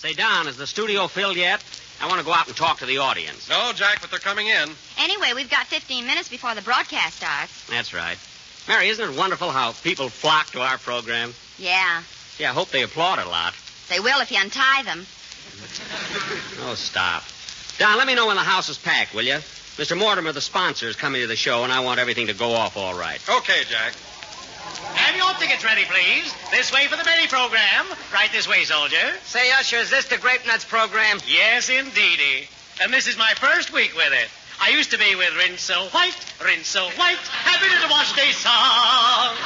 Say, Don, is the studio filled yet? I want to go out and talk to the audience. No, Jack, but they're coming in. Anyway, we've got 15 minutes before the broadcast starts. That's right. Mary, isn't it wonderful how people flock to our program? Yeah. Gee, I hope they applaud it a lot. They will if you untie them. Oh, stop. Don, let me know when the house is packed, will you? Mr. Mortimer, the sponsor, is coming to the show, and I want everything to go off all right. Okay, Jack. Have your tickets ready, please. This way for the Benny program. Right this way, soldier. Say, Usher, is this the Grape-Nuts program? Yes, indeedy. And this is my first week with it. I used to be with Rinse So White, Happy Little Wash Day song.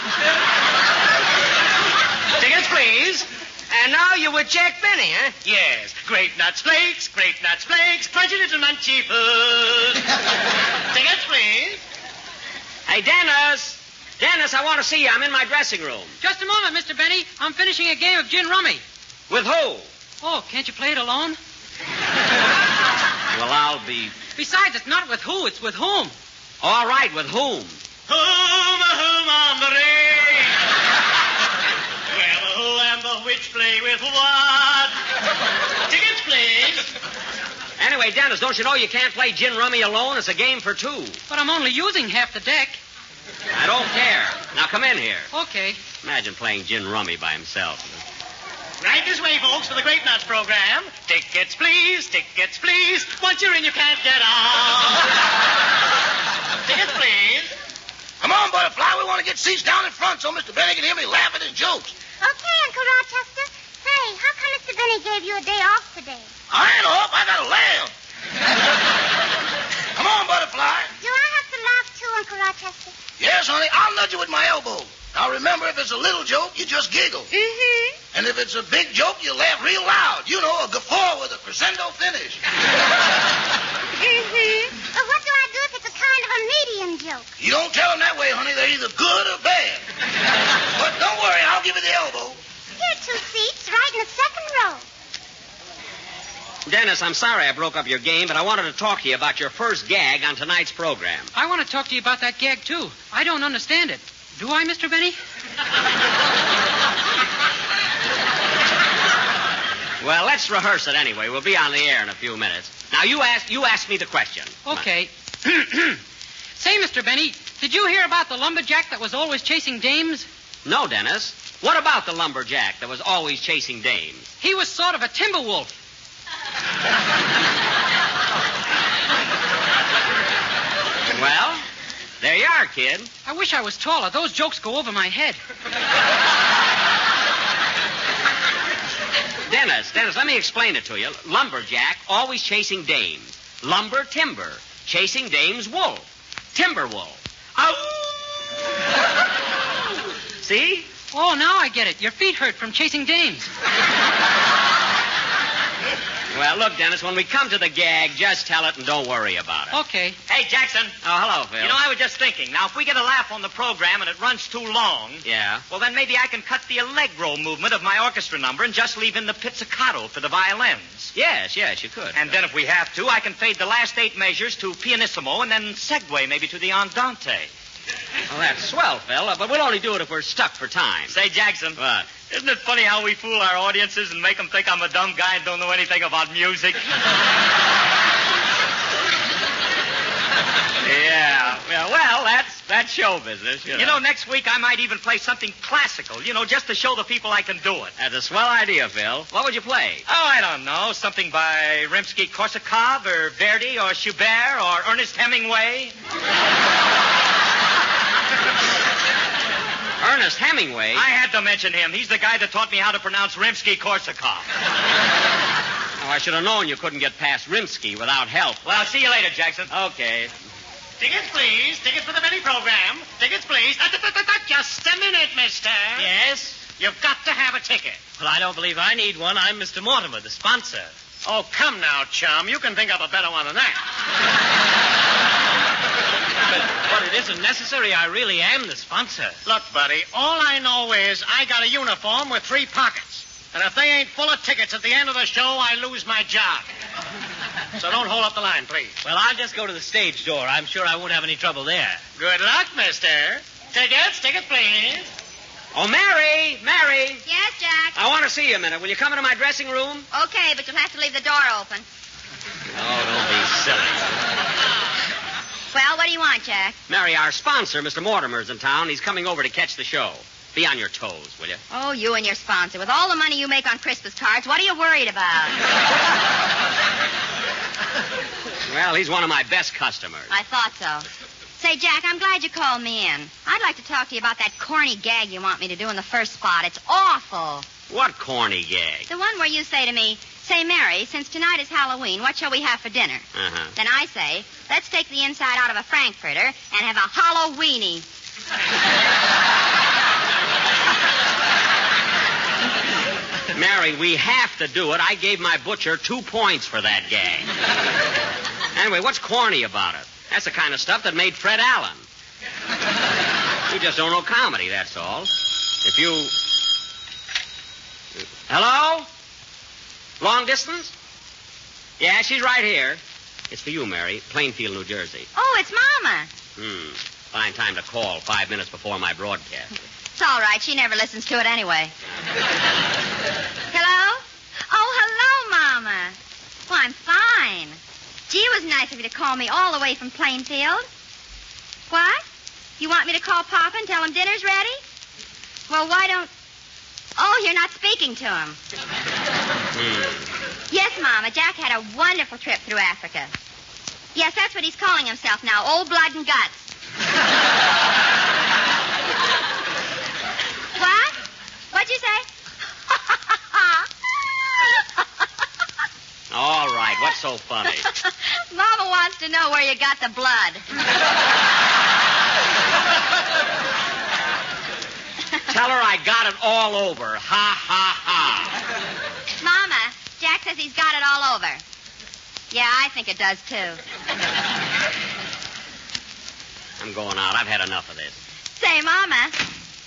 Tickets, please. And now you're with Jack Benny, huh? Yes. Grape-Nuts Flakes, crunchy little munchy food. Tickets, please. Hey, Dennis! Dennis, I want to see you. I'm in my dressing room. Just a moment, Mr. Benny. I'm finishing a game of gin rummy. With who? Oh, can't you play it alone? Well, I'll be... Besides, it's not with who, it's with whom. All right, with whom? Whom on the ring? Well, the who and the which play with what? Tickets, please. Anyway, Dennis, don't you know you can't play gin rummy alone? It's a game for two. But I'm only using half the deck. I don't care. Now, come in here. Okay. Imagine playing gin rummy by himself. Right this way, folks, for the Grape-Nuts program. Tickets, please. Once you're in, you can't get out. Tickets, please. Come on, Butterfly. We want to get seats down in front so Mr. Benny can hear me laugh at his jokes. Okay, Uncle Rochester. Say, how come Mr. Benny gave you a day off today? I ain't off. I got a lamb. Come on, Butterfly. Do I have to laugh too, Uncle Rochester? Yes, honey. I'll nudge you with my elbow. Now, remember, if it's a little joke, you just giggle. Mm-hmm. And if it's a big joke, you laugh real loud. You know, a guffaw with a crescendo finish. Mm-hmm. But what do I do if it's a kind of a medium joke? You don't tell them that way, honey. They're either good or bad. But don't worry. I'll give you the elbow. Here are 2 seats right in the second row. Dennis, I'm sorry I broke up your game, but I wanted to talk to you about your first gag on tonight's program. I want to talk to you about that gag, too. I don't understand it. Do I, Mr. Benny? Well, let's rehearse it anyway. We'll be on the air in a few minutes. Now, you ask me the question. Okay. Say, Mr. Benny, did you hear about the lumberjack that was always chasing dames? No, Dennis. What about the lumberjack that was always chasing dames? He was sort of a timber wolf. Well, there you are, kid. I wish I was taller. Those jokes go over my head. Dennis, let me explain it to you. Lumberjack, always chasing dames. Lumber, timber. Chasing dames, wolf. Timber wolf. Ow! See? Oh, now I get it. Your feet hurt from chasing dames. Well, look, Dennis, when we come to the gag, just tell it and don't worry about it. Okay. Hey, Jackson. Oh, hello, Phil. You know, I was just thinking. Now, if we get a laugh on the program and it runs too long... Yeah? Well, then maybe I can cut the allegro movement of my orchestra number and just leave in the pizzicato for the violins. Yes, you could. And then if we have to, I can fade the last 8 measures to pianissimo and then segue maybe to the andante. Well, that's swell, Phil, but we'll only do it if we're stuck for time. Say, Jackson. What? Isn't it funny how we fool our audiences and make them think I'm a dumb guy and don't know anything about music? Yeah. Well, that's show business. You know, next week I might even play something classical, just to show the people I can do it. That's a swell idea, Phil. What would you play? Oh, I don't know. Something by Rimsky-Korsakov or Verdi or Schubert or Ernest Hemingway. Ernest Hemingway? I had to mention him. He's the guy that taught me how to pronounce Rimsky-Korsakov. Oh, I should have known you couldn't get past Rimsky without help. Well, I'll see you later, Jackson. Okay. Tickets, please. Tickets for the Benny program. Tickets, please. Just a minute, mister. Yes? You've got to have a ticket. Well, I don't believe I need one. I'm Mr. Mortimer, the sponsor. Oh, come now, chum. You can think up a better one than that. But it isn't necessary. I really am the sponsor. Look, buddy, all I know is I got a uniform with 3 pockets. And if they ain't full of tickets at the end of the show, I lose my job. So don't hold up the line, please. Well, I'll just go to the stage door. I'm sure I won't have any trouble there. Good luck, mister. Tickets, please. Oh, Mary! Mary! Yes, Jack? I want to see you a minute. Will you come into my dressing room? Okay, but you'll have to leave the door open. Oh, don't be silly. Well, what do you want, Jack? Mary, our sponsor, Mr. Mortimer's in town. He's coming over to catch the show. Be on your toes, will you? Oh, you and your sponsor. With all the money you make on Christmas cards, what are you worried about? Well, he's one of my best customers. I thought so. Say, Jack, I'm glad you called me in. I'd like to talk to you about that corny gag you want me to do in the first spot. It's awful. What corny gag? The one where you say to me, say, Mary, since tonight is Halloween, what shall we have for dinner? Uh-huh. Then I say, let's take the inside out of a frankfurter and have a Halloweenie. Mary, we have to do it. I gave my butcher 2 points for that gag. Anyway, what's corny about it? That's the kind of stuff that made Fred Allen. You just don't know comedy, that's all. If you... Hello? Long distance? Yeah, she's right here. It's for you, Mary. Plainfield, New Jersey. Oh, it's Mama. Fine time to call 5 minutes before my broadcast. It's all right. She never listens to it anyway. Hello? Oh, hello, Mama. Well, I'm fine. Gee, it was nice of you to call me all the way from Plainfield. What? You want me to call Papa and tell him dinner's ready? Well, why don't... Oh, you're not speaking to him. Yes, Mama. Jack had a wonderful trip through Africa. Yes, that's what he's calling himself now, Old Blood and Guts. What? What'd you say? All right, what's so funny? Mama wants to know where you got the blood. Tell her I got it all over. Ha, ha, ha. Mama, Jack says he's got it all over. Yeah, I think it does, too. I'm going out. I've had enough of this. Say, Mama.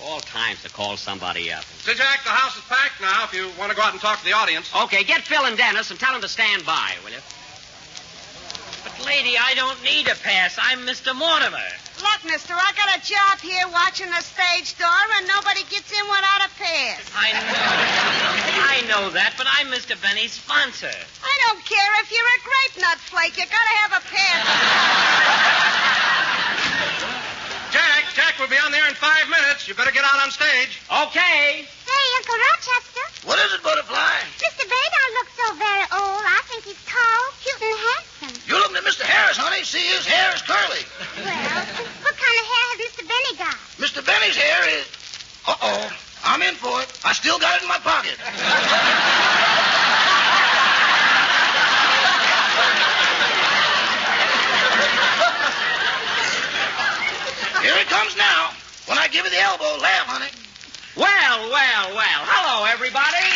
All times to call somebody up. So, Jack, the house is packed now if you want to go out and talk to the audience. Okay, get Phil and Dennis and tell them to stand by, will you? But, lady, I don't need a pass. I'm Mr. Mortimer. Look, mister, I got a job here watching the stage door, and nobody gets in without a pass. I know that, but I'm Mr. Benny's sponsor. I don't care if you're a grape-nut flake. You gotta have a pass. Jack, we'll be on there in 5 minutes. You better get out on stage. Okay. Hey, Uncle Rochester. What is it, Butterfly? Mr. Benny don't look so very old. I think he's tall, cute, and handsome. You're looking at Mr. Harris, honey. See, his hair is curly. Well, what kind of hair has Mr. Benny got? Mr. Benny's hair is... Uh-oh. I'm in for it. I still got it in my pocket. Here it comes now. When I give you the elbow, laugh, honey. Well, well, well. Hello, everybody.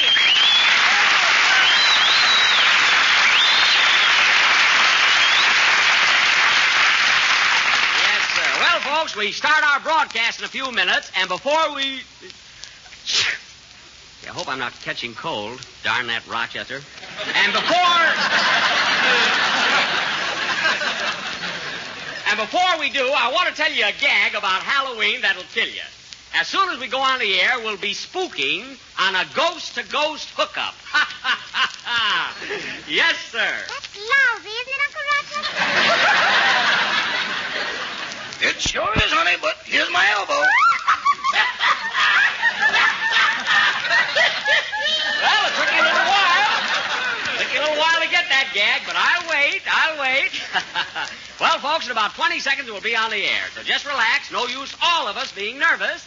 Yes, sir. Well, folks, we start our broadcast in a few minutes, and before we... I hope I'm not catching cold. Darn that Rochester. And before we do, I want to tell you a gag about Halloween that'll kill you. As soon as we go on the air, we'll be spooking on a ghost-to-ghost hookup. Ha, ha, ha, ha. Yes, sir. That's lousy, isn't it, Uncle Rochester? It sure is, honey, but here's my elbow. Well, it took you a little while. Took you a little while to get that gag, but I'll wait. Well, folks, in about 20 seconds we'll be on the air. So just relax. No use all of us being nervous.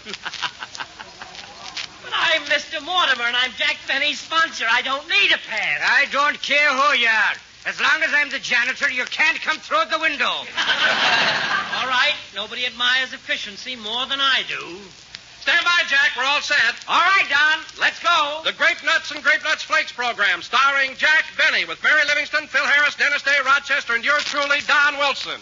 But I'm Mr. Mortimer, and I'm Jack Benny's sponsor. I don't need a pass. I don't care who you are. As long as I'm the janitor, you can't come through the window. All right. Nobody admires efficiency more than I do. Stand by, Jack. We're all set. All right, Don. Let's go. The Grape-Nuts and Grape-Nuts Flakes program, starring Jack Benny with Mary Livingston, Phil Harris, Dennis Day, Rochester, and yours truly, Don Wilson.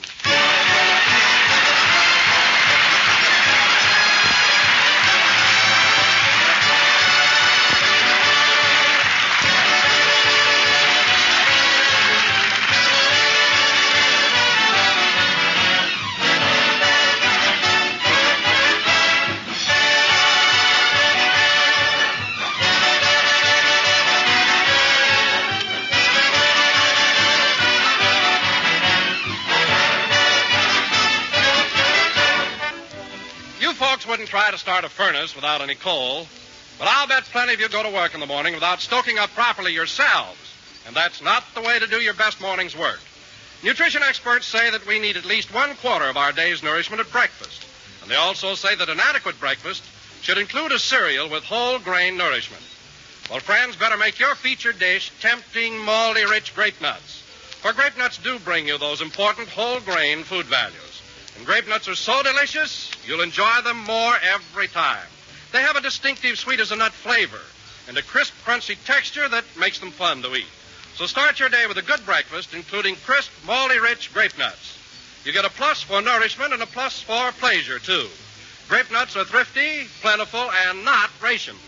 needn't try to start a furnace without any coal, but I'll bet plenty of you go to work in the morning without stoking up properly yourselves, and that's not the way to do your best morning's work. Nutrition experts say that we need at least 1/4 of our day's nourishment at breakfast, and they also say that an adequate breakfast should include a cereal with whole grain nourishment. Well, friends, better make your featured dish tempting, malty-rich Grape-Nuts. For Grape-Nuts do bring you those important whole grain food values. And Grape-Nuts are so delicious, you'll enjoy them more every time. They have a distinctive sweet-as-a-nut flavor and a crisp, crunchy texture that makes them fun to eat. So start your day with a good breakfast, including crisp, malty-rich Grape-Nuts. You get a plus for nourishment and a plus for pleasure, too. Grape-Nuts are thrifty, plentiful, and not ration.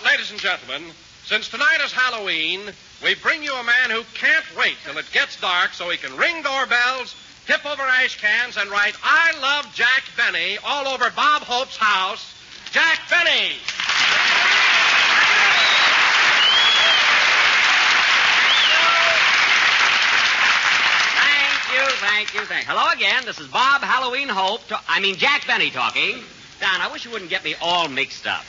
Ladies and gentlemen, since tonight is Halloween, we bring you a man who can't wait till it gets dark so he can ring doorbells, tip over ash cans, and write, "I love Jack Benny" all over Bob Hope's house. Jack Benny! Thank you. Hello again. This is Bob Halloween Hope. Jack Benny talking. Don, I wish you wouldn't get me all mixed up.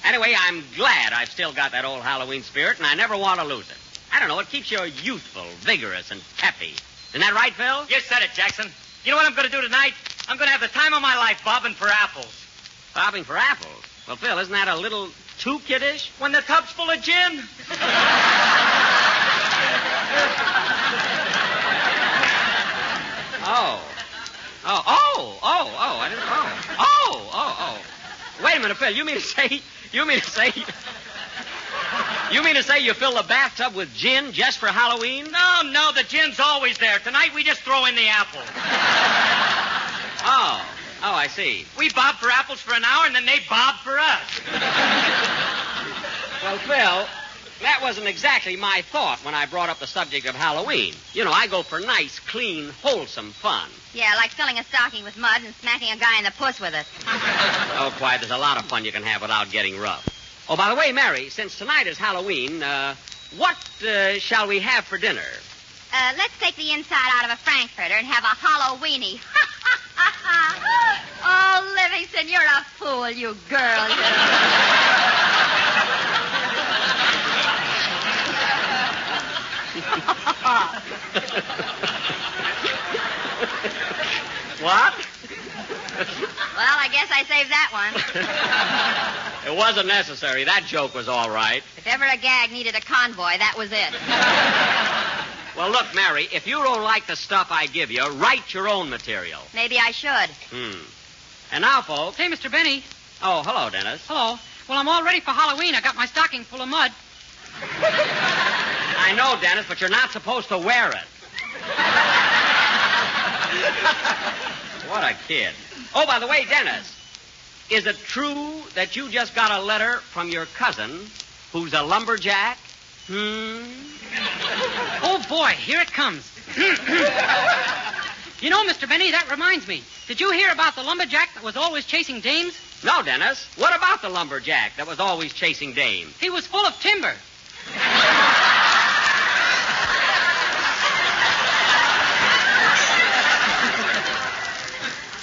Anyway, I'm glad I've still got that old Halloween spirit, and I never want to lose it. I don't know, it keeps you youthful, vigorous, and peppy. Isn't that right, Phil? You said it, Jackson. You know what I'm going to do tonight? I'm going to have the time of my life bobbing for apples. Bobbing for apples? Well, Phil, isn't that a little too kiddish? When the tub's full of gin? I didn't know. Wait a minute, Phil, you mean to say you fill the bathtub with gin just for Halloween? No, the gin's always there. Tonight we just throw in the apples. Oh, I see. We bob for apples for an hour, and then they bob for us. Well, Phil, that wasn't exactly my thought when I brought up the subject of Halloween. You know, I go for nice, clean, wholesome fun. Yeah, like filling a stocking with mud and smacking a guy in the puss with it. Oh, quiet. There's a lot of fun you can have without getting rough. Oh, by the way, Mary, since tonight is Halloween, what shall we have for dinner? Let's take the inside out of a Frankfurter and have a Halloweeny. Oh, Livingston, you're a fool, you girl. What? Well, I guess I saved that one. It wasn't necessary. That joke was all right. If ever a gag needed a convoy, that was it. Well, look, Mary, if you don't like the stuff I give you, write your own material. Maybe I should. And now, folks... Hey, Mr. Benny. Oh, hello, Dennis. Hello. Well, I'm all ready for Halloween. I got my stocking full of mud. I know, Dennis, but you're not supposed to wear it. What a kid. Oh, by the way, Dennis, is it true that you just got a letter from your cousin who's a lumberjack? Oh, boy, here it comes. You know, Mr. Benny, that reminds me. Did you hear about the lumberjack that was always chasing dames? No, Dennis. What about the lumberjack that was always chasing dames? He was full of timber.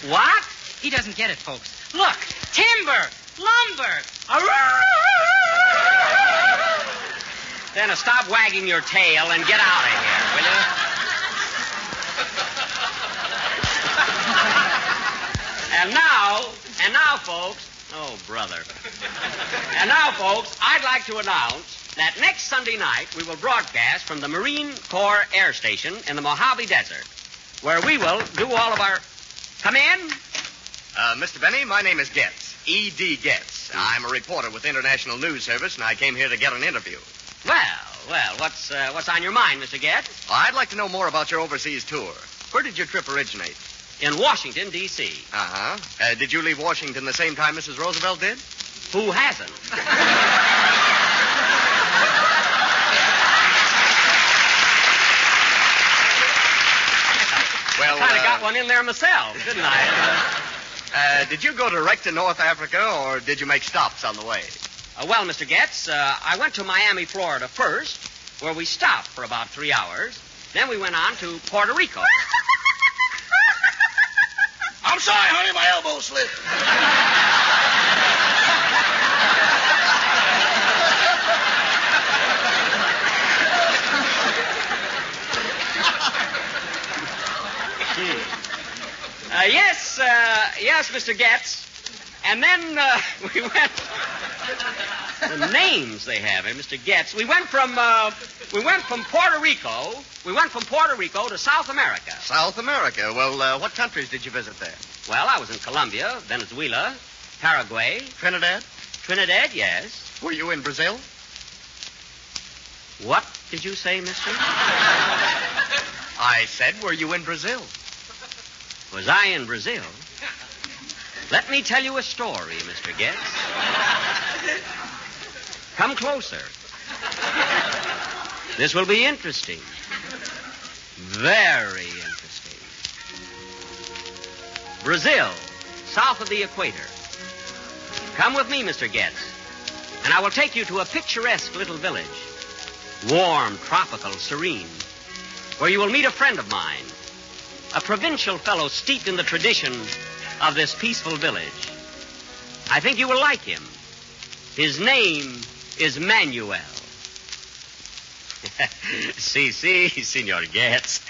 What? He doesn't get it, folks. Look, timber, lumber. Dennis, stop wagging your tail and get out of here, will you? And now, folks... Oh, brother. And now, folks, I'd like to announce that next Sunday night we will broadcast from the Marine Corps Air Station in the Mojave Desert, where we will do all of our... Come in. Mr. Benny, my name is Getz. E.D. Getz. I'm a reporter with International News Service, and I came here to get an interview. Well, what's on your mind, Mr. Getz? I'd like to know more about your overseas tour. Where did your trip originate? in Washington, D.C. Uh-huh. Did you leave Washington the same time Mrs. Roosevelt did? Who hasn't? Well, kind of got one in there myself, didn't I? Did you go direct to North Africa, or did you make stops on the way? Well, Mr. Getz, I went to Miami, Florida first, where we stopped for about 3 hours. Then we went on to Puerto Rico. I'm sorry, honey, my elbow slipped. Yes, Mr. Getz. And then we went. The names they have, Mr. Getz. We went from Puerto Rico. We went from Puerto Rico to South America. South America. Well, what countries did you visit there? Well, I was in Colombia, Venezuela, Paraguay. Trinidad? Trinidad, yes. Were you in Brazil? What did you say, mister? I said, were you in Brazil? Was I in Brazil? Let me tell you a story, Mr. Getz. Come closer. This will be interesting. Very interesting. Brazil, south of the equator. Come with me, Mr. Getz, and I will take you to a picturesque little village. Warm, tropical, serene, where you will meet a friend of mine, a provincial fellow steeped in the tradition of this peaceful village. I think you will like him. His name is Manuel. Si, Senor Getz.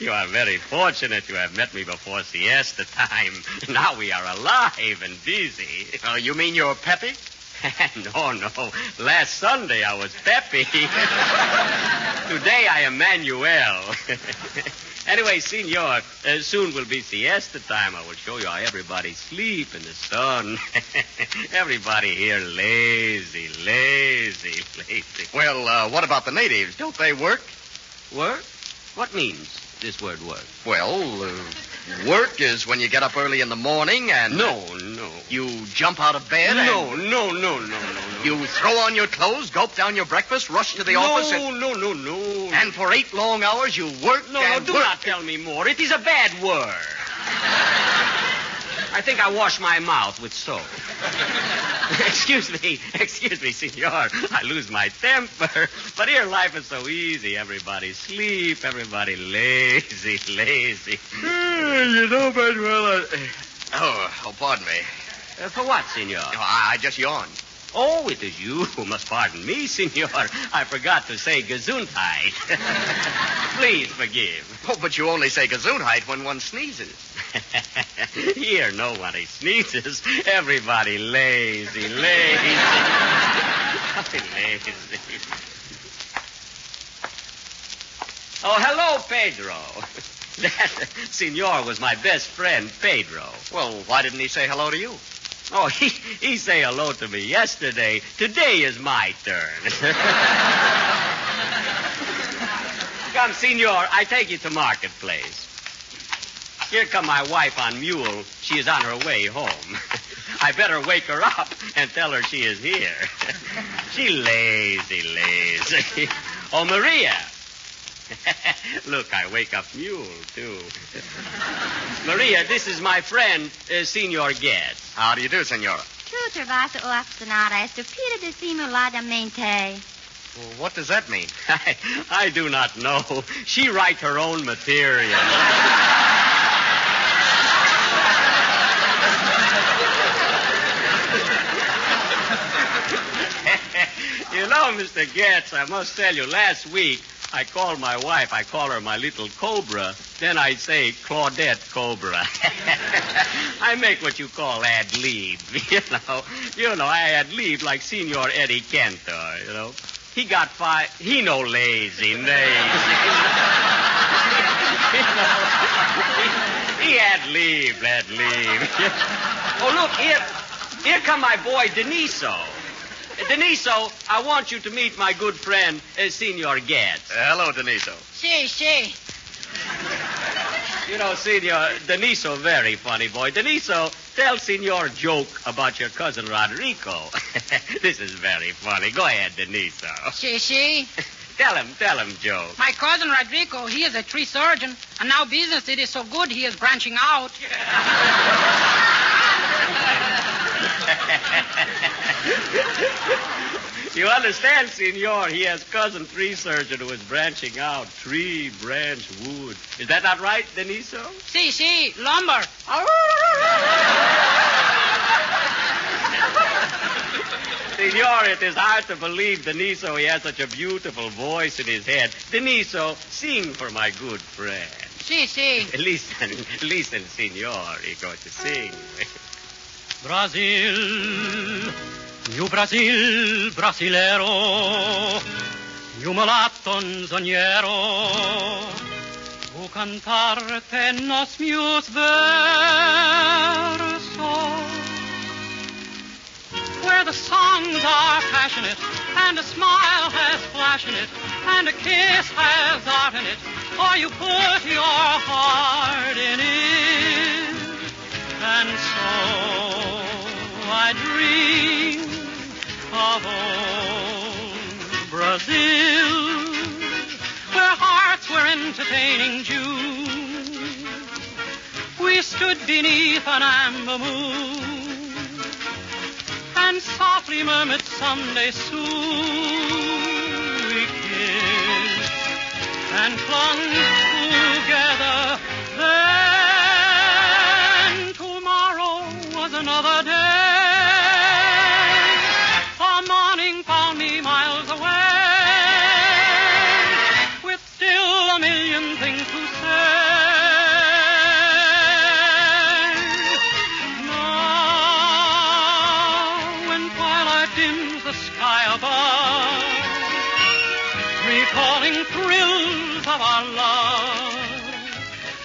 You are very fortunate to have met me before siesta time. Now we are alive and busy. Oh, you mean you're peppy? No. Last Sunday I was peppy. Today I am Manuel. Anyway, senor, soon will be siesta time. I will show you how everybody sleep in the sun. Everybody here lazy. Well, what about the natives? Don't they work? Work? What means this word work? Well, work is when you get up early in the morning and... No. You jump out of bed and... No. You throw on your clothes, gulp down your breakfast, rush to the office and... No. And for 8 long hours you work Do not tell me more. It is a bad word. I think I wash my mouth with soap. Excuse me, senor. I lose my temper. But here life is so easy. Everybody sleep, everybody lazy. You know, Manuel, Oh, pardon me. For what, senor? I just yawned. Oh, it is you who must pardon me, senor. I forgot to say Gesundheit. Please forgive. Oh, but you only say Gesundheit when one sneezes. Here, nobody sneezes. Everybody lazy. Oh, hello, Pedro. That senor was my best friend, Pedro. Well, why didn't he say hello to you? Oh, he say hello to me yesterday. Today is my turn. Come, senor, I take you to Marketplace. Here come my wife on mule. She is on her way home. I better wake her up and tell her she is here. She lazy. Oh, Maria. Look, I wake up mule, too. Maria, this is my friend, Senor Getz. How do you do, senora? Tu trovato o aftonata stupida de simuladamente. Well, what does that mean? I do not know. She write her own material. You know, Mr. Getz, I must tell you, last week, I called my wife. I call her my little cobra. Then I say Claudette Cobra. I make what you call ad-lib. You know, I ad-lib like Senor Eddie Cantor, you know. He got 5... He no lazy. He ad-lib. Oh, look, here come my boy Deniso. Deniso, I want you to meet my good friend, Senor Getz. Hello, Deniso. See. You know, Senor, Deniso, very funny boy. Deniso, tell Senor joke about your cousin Rodrigo. This is very funny. Go ahead, Deniso. See? Tell him, Joe. My cousin Rodrigo, he is a tree surgeon, and now business it is so good he is branching out. You understand, Senor, he has cousin tree surgeon who is branching out. Tree, branch, wood. Is that not right, Deniso? See, lumber. Senor, it is hard to believe, Deniso, he has such a beautiful voice in his head. Deniso, sing for my good friend. See. Listen, Senor, he's going to sing. Brasil, meu Brasil, brasilero, meu mulaton zoniero, o cantarte nos meus versos. Where the songs are passionate, and a smile has flash in it, and a kiss has art in it, or you put your heart in it. And so I dream of old Brazil, where hearts were entertaining June. We stood beneath an amber moon, and softly murmured someday soon we kissed and clung together. Then tomorrow was another day. The morning found me miles away, with still a million things to say. Recalling thrills of our love,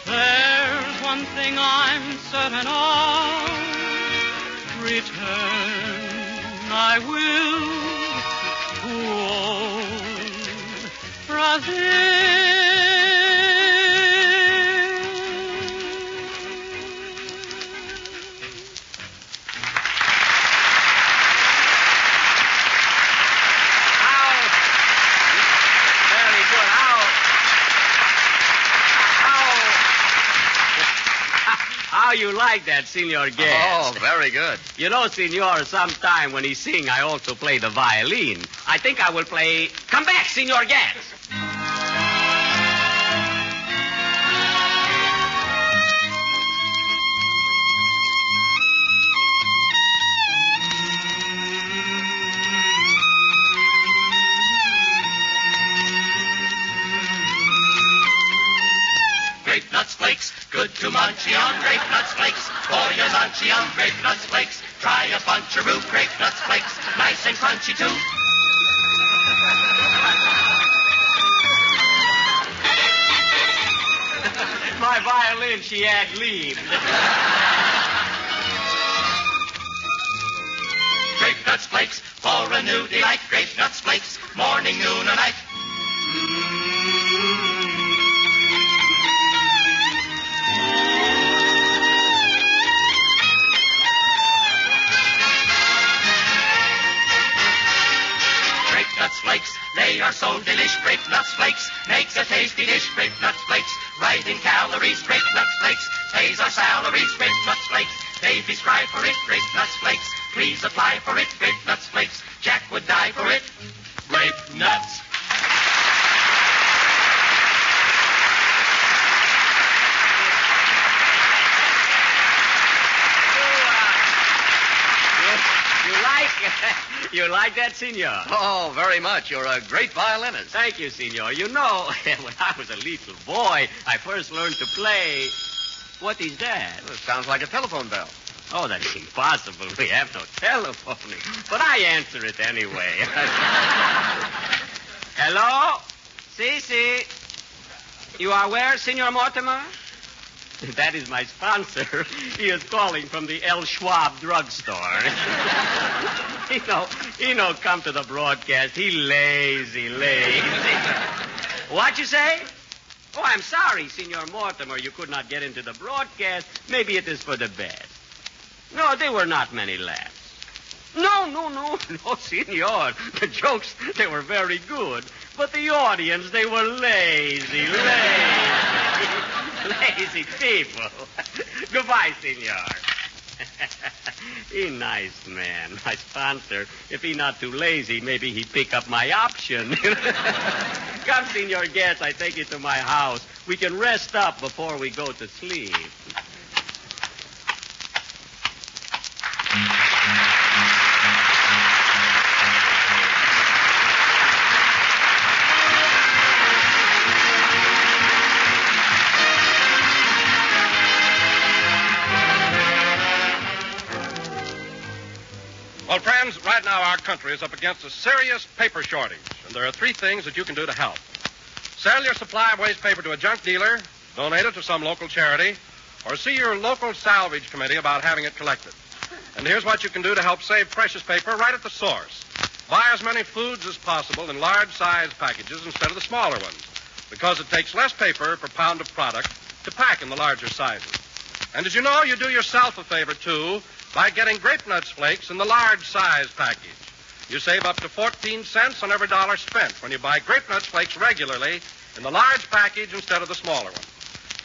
there's one thing I'm certain of. Return I will to old Brazil. How you like that, Senor Guest? Oh, very good. You know, Senor, sometime when he sing, I also play the violin. I think I will play... Come back, Senor Guest! Grape-Nuts flakes, good to munchy on. Grape-Nuts flakes, for your lunchy on. Grape-Nuts flakes, try a buncheroo. Grape-Nuts flakes, nice and crunchy too. My violin, she had leave. Grape-Nuts flakes, for a new delight. Grape-Nuts flakes, morning, noon, and night. Grape-Nuts flakes, they are so delish. Grape-Nuts flakes makes a tasty dish. Grape-Nuts flakes, right in calories. Grape-Nuts flakes pays our salaries. Grape-Nuts flakes, babies cry for it. Grape-Nuts flakes, please apply for it. Grape-Nuts flakes, Jack would die for it. Grape-Nuts. You like that, Senor? Oh, very much. You're a great violinist. Thank you, Senor. You know, when I was a little boy, I first learned to play... What is that? Well, it sounds like a telephone bell. Oh, that's impossible. We have no telephone. But I answer it anyway. Hello? Si. You are where, Senor Mortimer? That is my sponsor. He is calling from the El Schwab drugstore. He no come to the broadcast. He lazy. What you say? Oh, I'm sorry, Senor Mortimer, you could not get into the broadcast. Maybe it is for the best. No, there were not many laughs. No, senor. The jokes, they were very good. But the audience, they were lazy. Lazy people. Goodbye, senor. He nice man. My sponsor. If he not too lazy, maybe he pick up my option. Come, Senor Getz, I take you to my house. We can rest up before we go to sleep. Well, friends, right now our country is up against a serious paper shortage, and there are 3 things that you can do to help. Sell your supply of waste paper to a junk dealer, donate it to some local charity, or see your local salvage committee about having it collected. And here's what you can do to help save precious paper right at the source. Buy as many foods as possible in large-size packages instead of the smaller ones, because it takes less paper per pound of product to pack in the larger sizes. And did you know you do yourself a favor, too, by getting Grape-Nuts flakes in the large-size package? You save up to 14 cents on every dollar spent when you buy Grape-Nuts flakes regularly in the large package instead of the smaller one.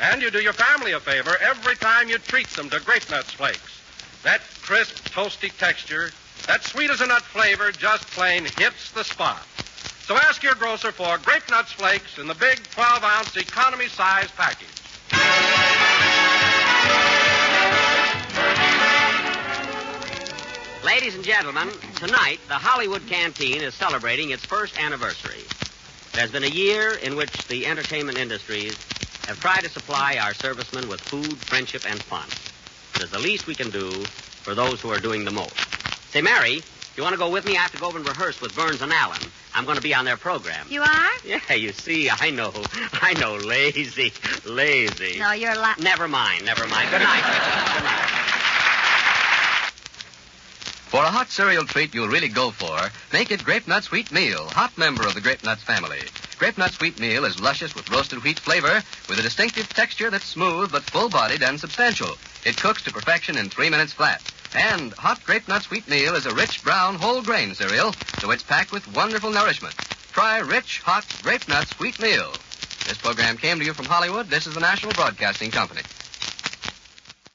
And you do your family a favor every time you treat them to Grape-Nuts flakes. That crisp, toasty texture, that sweet-as-a-nut flavor just plain hits the spot. So ask your grocer for Grape-Nuts flakes in the big 12-ounce economy-size package. Ladies and gentlemen, tonight the Hollywood Canteen is celebrating its first anniversary. There's been a year in which the entertainment industries have tried to supply our servicemen with food, friendship, and fun. It is the least we can do for those who are doing the most. Say, Mary, you want to go with me? I have to go over and rehearse with Burns and Allen. I'm going to be on their program. You are? Yeah, you see, I know, lazy. No, you're Never mind. Good night. Good night. For a hot cereal treat you'll really go for, make it Grape-Nuts Wheat Meal, hot member of the Grape-Nuts family. Grape-Nuts Wheat Meal is luscious with roasted wheat flavor with a distinctive texture that's smooth but full-bodied and substantial. It cooks to perfection in 3 minutes flat. And hot Grape-Nuts Wheat Meal is a rich, brown, whole-grain cereal, so it's packed with wonderful nourishment. Try rich, hot Grape-Nuts Wheat Meal. This program came to you from Hollywood. This is the National Broadcasting Company.